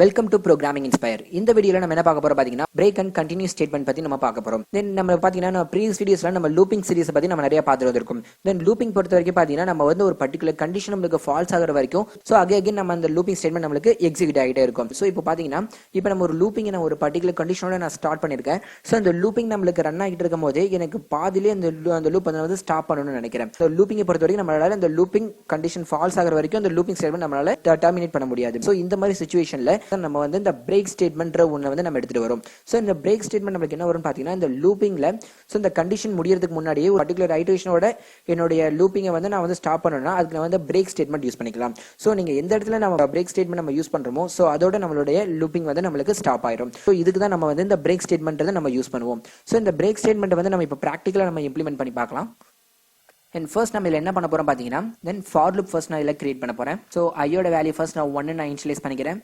Welcome to programming inspire. இந்த வீடியோல நம்ம என்ன பார்க்க போறோம் பாத்தீங்கன்னா பிரேக் அண்ட் கண்டினியூ ஸ்டேட்மெண்ட் பத்தி நம்ம பார்க்க போறோம். தென் நம்ம பாத்தீங்கன்னா ப்ரீவியஸ் வீடியோஸ்ல நம்ம லூப்பிங் சீரிஸ் பத்தி நம்ம நிறைய பார்த்துட்டு வந்திருக்கோம். தென் லூப்பிங் பொறுத்த வரைக்கும் பாத்தீங்கன்னா நம்ம வந்து ஒரு பர்టిక్యులர் கண்டிஷன் நமக்கு ஃபால்ஸ் ஆகிற வரைக்கும் சோ அகைன் நம்ம அந்த லூப்பிங் ஸ்டேட்மெண்ட் நமக்கு எக்ஸிக்யூட் ஆகிட்டே இருக்கும். சோ இப்போ பாத்தீங்கன்னா இப்போ நம்ம ஒரு லூப்பிங் நான் ஒரு பர்టిక్యులர் கண்டிஷனோட நான் ஸ்டார்ட் பண்ணிருக்கேன். சோ அந்த லூப்பிங் நமக்கு ரன் ஆகிட்டு இருக்கும் போதே எனக்கு பாதியிலே அந்த லூப் வந்து ஸ்டாப் பண்ணணும்னு நினைக்கிறேன். சோ லூப்பிங்கை பொறுத்த வரைக்கும் நம்மளால அந்த லூப்பிங் கண்டிஷன் ஃபால்ஸ் ஆகிற வரைக்கும் அந்த லூப்பிங் ஸ்டேட்மெண்ட் நம்மளால டெர்மினேட் பண்ண முடியாது. சோ இந்த மாதிரி சிச்சுவேஷன்ல நம்ம வந்து இந்த பிரேக் ஸ்டேட்மெண்ட் ஒண்ணு வந்து நம்ம எடுத்துட்டு வரோம். சோ இந்த பிரேக் ஸ்டேட்மெண்ட் நமக்கு என்ன வரும்னு பாத்தீங்கன்னா இந்த லூப்பிங்ல சோ இந்த கண்டிஷன் முடியறதுக்கு முன்னாடியே ஒரு பர்టిక్యులர் ஐட்டரேஷனோட என்னுடைய லூப்பிங்கை வந்து நான் வந்து ஸ்டாப் பண்ணனும்னா அதுக்கு நான் வந்து பிரேக் ஸ்டேட்மெண்ட் யூஸ் பண்ணிக்கலாம். சோ நீங்க எந்த இடத்துல நம்ம பிரேக் ஸ்டேட்மெண்ட் நம்ம யூஸ் பண்றோமோ சோ அதோட நம்மளுடைய லூப்பிங் வந்து நமக்கு ஸ்டாப் ஆயிடும். சோ இதுக்கு தான் நம்ம வந்து இந்த பிரேக் ஸ்டேட்மெண்ட் நம்ம யூஸ் பண்ணுவோம். சோ இந்த பிரேக் ஸ்டேட்மெண்ட் வந்து நம்ம இப்போ பிராக்டிகலா நம்ம இம்ப்ளிமெண்ட் பண்ணி பார்க்கலாம். And first நம்ம இதில் என்ன பண்ண போறோம் பாத்தீங்கன்னா then for loop first நான் இதில் கிரியேட் பண்ண போறேன். So I யோட வேல்யூ first நான் 1 நான் இனிஷியலைஸ் பண்ணிக்கிறேன்.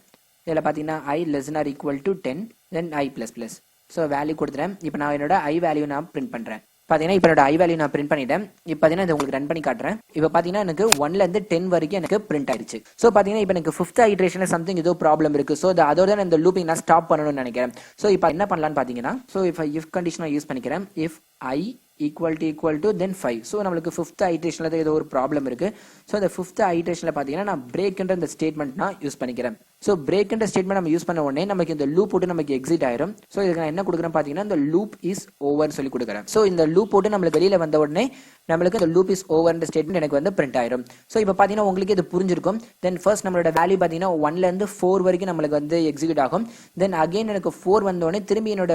இதில் பாத்தீங்கன்னா I less than or equal to 10 then I plus plus. So value கொடுத்துறேன். இப்போ நான் என்னோட I வேல்யூ நான் பிரிண்ட் பண்றேன். பாத்தீங்கன்னா இப்போ என்னோட I வேல்யூ நான் பிரிண்ட் பண்ணிட்டேன். இப்போ பாத்தீங்கன்னா இதை உங்களுக்கு ரன் பண்ணி காட்டுறேன். இப்போ பாத்தீங்கன்னா எனக்கு 1ல இருந்து 10 வரைக்கும் எனக்கு பிரிண்ட் ஆயிடுச்சு. சோ பாத்தீங்கன்னா இப்போ எனக்கு 5th ஐட்ரேஷன்ல சம்திங் ஏதோ ப்ராப்ளம் இருக்கு. சோ அதோட இந்த லூப்பிங் நான் ஸ்டாப் பண்ணணும்னு நினைக்கிறேன். சோ இப்போ என்ன பண்ணலாம்னு பாத்தீங்கன்னா சோ if கண்டிஷனை யூஸ் பண்ணிக்கிறேன். if I equal to then 5. So நம்மளுக்கு 5th ஐட்ரேஷன்ல ஏதோ ஒரு ப்ராப்ளம் இருக்கு. சோ அந்த 5th ஐட்ரேஷன்ல பாத்தீங்கன்னா நான் பிரேக்ன்ற இந்த ஸ்டேட்மெண்ட் நான் யூஸ் பண்ணிக்கிறேன். சோ பிரேக்ன்ற ஸ்டேட்மெண்ட் நம்ம யூஸ் பண்ண உடனே நமக்கு இந்த லூப் போட்டு நமக்கு எக்ஸிட் ஆயிரும். சோ இதுக்கு நான் என்ன கொடுக்குறேன் பாத்தீங்கன்னா இந்த லூப் இஸ் ஓவர் சொல்லி கொடுக்குறேன். சோ இந்த லூப் போட்டு நம்மளுக்கு வெளியில வந்த உடனே நம்மளுக்கு இந்த லூப் இஸ் ஓவர்ன்ற ஸ்டேட்மெண்ட் எனக்கு வந்து பிரிண்ட் ஆயிரும். சோ இப்போ பாத்தீங்கன்னா உங்களுக்கு இது புரிஞ்சிருக்கும். தென் ஃபர்ஸ்ட் நம்மளோட வேல்யூ பாத்தீங்கன்னா 1ல இருந்து 4 வரைக்கும் நம்மளுக்கு வந்து எக்ஸிக்யூட் ஆகும். தென் அகைன் எனக்கு 4 வந்த உடனே திரும்பி என்னோட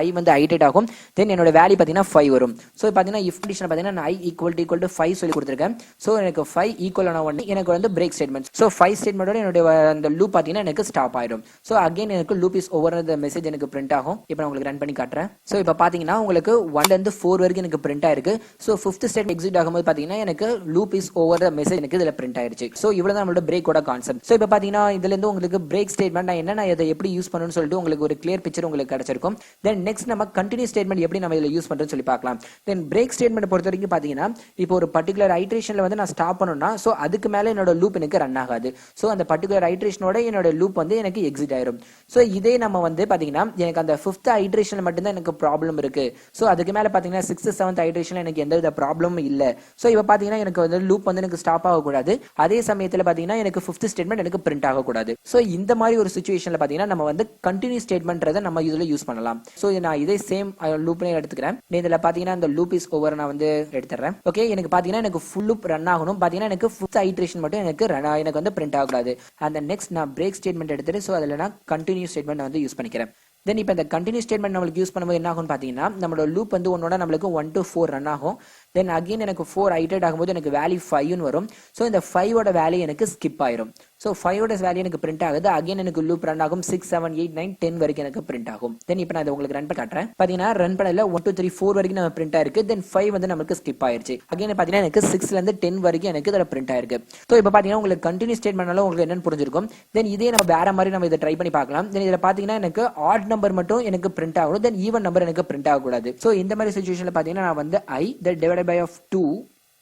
I வந்து ஐட்டரேட் ஆகும். தென் என்னோட வேல்யூ பாத்தீங்கன்னா 5 வரும். சோ பாத்தீங்கன்னா if கண்டிஷன் பாத்தீங்கன்னா I equal to 5 சொல்லி கொடுத்திருக்கேன். சோ எனக்கு 5 ஈக்குவல் ஆன உடனே எனக்கு வந்து பிரேக் ஸ்டேட்மெண்ட். சோ 5 ஸ்டேட்மெண்டோட என்னோட அந்த லூப் பாத்தீங்கன்னா எனக்கு ஸ்டாப் ஆயிடும். சோ அகைன் எனக்கு லூப் இஸ் ஓவர் அந்த மெசேஜ் எனக்கு பிரிண்ட் ஆகும். இப்போ நான் உங்களுக்கு ரன் பண்ணி காட்டுறேன். சோ இப்போ பாத்தீங்கன்னா உங்களுக்கு 1ல இருந்து 4 வரைக்கும் எனக்கு பிரிண்ட் ஆயிருக்கு. சோ 5th ஸ்டேட் எக்ஸிட் ஆகும்போது பாத்தீங்கன்னா எனக்கு loop is over the message எனக்கு இதுல பிரிண்ட் ஆயிருச்சு. சோ இவ்வளவுதான் நம்மளோட பிரேக்கோட கான்செப்ட். சோ இப்போ பாத்தீங்கன்னா இதுல இருந்து உங்களுக்கு பிரேக் ஸ்டேட்மெண்ட் நான் என்ன இதை எப்படி யூஸ் பண்ணணும்னு சொல்லிட்டு உங்களுக்கு ஒரு கிளியர் பிக்சர் உங்களுக்கு கிடைச்சிருக்கும். தென் நெக்ஸ்ட் நம்ம கண்டினியூ ஸ்டேட்மெண்ட் எப்படி நம்ம இதுல யூஸ் பண்றோம்னு சொல்லி பார்க்கலாம். தென் பிரேக் ஸ்டேட்மெண்ட் பொறுத்த வரைக்கும் பாத்தீங்கன்னா இப்போ ஒரு பர்టిక్యులர் ஐட்ரேஷன்ல வந்து நான் ஸ்டாப் பண்ணனும்னா சோ அதுக்கு மேல என்னோட லூப் எனக்கு ரன் ஆகாது. சோ அந்த பர்టిక్యులர் ஐட்ரேஷனோட என்னோட லூப் வந்து எனக்கு எக்ஸிட் ஆயிரும். சோ இதே நம்ம வந்து பாத்தீங்கன்னா எனக்கு அந்த 5th ஐட்ரேஷன்ல மட்டும் தான் எனக்கு ப்ராப்ளம் இருக்கு. சோ அதுக்கு மேல பாத்தீங்கன்னா 6th 7th ஐட்ரேஷன்ல எனக்கு எந்தவித ப்ராப்ளமும் இல்ல. சோ இப்போ பாத்தீங்கன்னா எனக்கு வந்து லூப் வந்து எனக்கு ஸ்டாப் ஆக கூடாது. அதே சமயத்துல பாத்தீங்கன்னா எனக்கு 5th ஸ்டேட்மெண்ட் எனக்கு பிரிண்ட் ஆக கூடாது. சோ இந்த மாதிரி ஒரு சிச்சுவேஷன்ல பாத்தீங்கன்னா நம்ம வந்து கண்டினியூ ஸ்டேட்மெண்ட்றதை நம்ம இதுல யூஸ் பண்ணலாம். சோ நான் இதே சேம் லூப்னே எடுத்துக்கிறேன். இதுல பாத்தீங்கன்னா இந்த லூப் இஸ் ஓவர் நான் வந்து எடுத்துறேன். ஓகே எனக்கு பாத்தீங்கன்னா எனக்கு ஃபுல் லூப் ரன் ஆகணும். பாத்தீங்கன்னா எனக்கு 5th ஐட்ரேஷன் மட்டும் எனக்கு வந்து பிரிண்ட் ஆகக்கூடாது. அந்த நெக்ஸ்ட் நான் பிரேக் ஸ்டேட்மெண்ட் எடுத்துட்டு சோ அதுல நான் கண்டினியூ ஸ்டேட்மெண்ட் வந்து யூஸ் பண்ணிக்கிறேன். தென் இப்போ இந்த கண்டினியூ ஸ்டேட்மெண்ட் நம்மளுக்கு யூஸ் பண்ணும்போது என்ன ஆகும்னு பாத்தீங்கன்னா நம்மளோட லூப் வந்து ஒன்னோட நம்மளுக்கு 1 to 4 ரன் ஆகும். தென் அகைன் எனக்கு 4 ஐட்டரேட் ஆகும்போது எனக்கு வேல்யூ 5 வரும். சோ இந்த 5 ஓட வேல்யூ எனக்கு ஸ்கிப் ஆயிரும். சோ 5 ஓட வேல்யூ எனக்கு பிரிண்ட் ஆகுது. அகைன் எனக்கு லூப் ரன் ஆகும் 6 7 8 9 10 வரைக்கும் எனக்கு பிரிண்ட் ஆகும். தென் இப்போ நான் இதை உங்களுக்கு ரன் பண்ணி காட்டுறேன். பாத்தீங்கன்னா ரன் பண்ணல 1 2 3 4 வரைக்கும் நம்ம பிரிண்ட் ஆயிருக்கு. தென் 5 வந்து நமக்கு ஸ்கிப் ஆயிருச்சு. அகைன் பாத்தீங்கன்னா எனக்கு 6ல இருந்து 10 வரைக்கும் எனக்கு இதோட பிரிண்ட் ஆயிருக்கு. சோ இப்போ பாத்தீங்கன்னா உங்களுக்கு கண்டினியூ ஸ்டேட்மெண்ட்னால உங்களுக்கு என்னன்னு புரிஞ்சிருக்கும். தென் இதே நம்ம வேற மாதிரி நம்ம இதை ட்ரை பண்ணி பார்க்கலாம். தென் இதுல பாத்தீங்கன்னா எனக்கு ஆட் நம்பர் மட்டும் எனக்கு பிரிண்ட் ஆகணும். தென் ஈவன் நம்பர் எனக்கு பிரிண்ட் ஆக கூடாது. சோ இந்த மாதிரி சிச்சுவேஷன்ல பாத்தீங்கன்னா நான் வந்து I that divided by of 2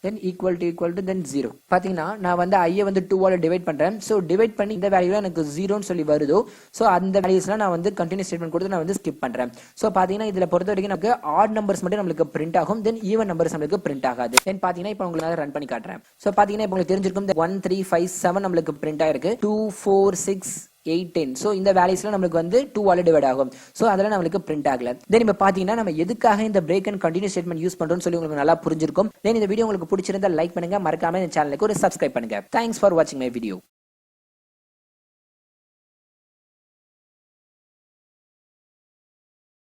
then equal to then 0. பாத்தீங்கன்னா நான் வந்து I வந்து 2 ஆல டிவைட் பண்றேன். சோ டிவைட் பண்ணி இந்த வேல்யூல எனக்கு 0 ன்னு சொல்லி வருதோ சோ அந்த வேல்யூஸ்லாம் நான் வந்து கண்டினியூ ஸ்டேட்மெண்ட் கொடுத்து நான் வந்து ஸ்கிப் பண்றேன். சோ பாத்தீங்கன்னா இதுல பொறுத்த வரைக்கும் நமக்கு ஆட் நம்பர்ஸ் மட்டும் நமக்கு பிரிண்ட் ஆகும். தென் ஈவன் நம்பர்ஸ் நமக்கு பிரிண்ட் ஆகாது. தென் பாத்தீங்கன்னா இப்போ உங்களுக்கு ரன் பண்ணி காட்டுறேன். சோ பாத்தீங்கன்னா இப்போ உங்களுக்கு தெரிஞ்சிருக்கும் 1 3 5 7 நமக்கு பிரிண்ட் ஆயிருக்கு. 2 4 6 8 10. சோ இந்த வேல்யூஸ்ல நமக்கு வந்து 2 ஆல டிவைட் ஆகும். சோ அதெல்லாம் நமக்கு பிரிண்ட் ஆகல. தென் இப்போ பாத்தீங்கன்னா நம்ம எதுக்காக இந்த break and continue statement use பண்றோம்னு சொல்லி உங்களுக்கு நல்லா புரிஞ்சிருக்கும். தென் இந்த வீடியோ உங்களுக்கு பிடிச்சிருந்தா லைக் பண்ணுங்க. மறக்காம இந்த சேனலுக்கு ஒரு சப்ஸ்கிரைப் பண்ணுங்க. தேங்க்ஸ் ஃபார் வாட்சிங் மை வீடியோ.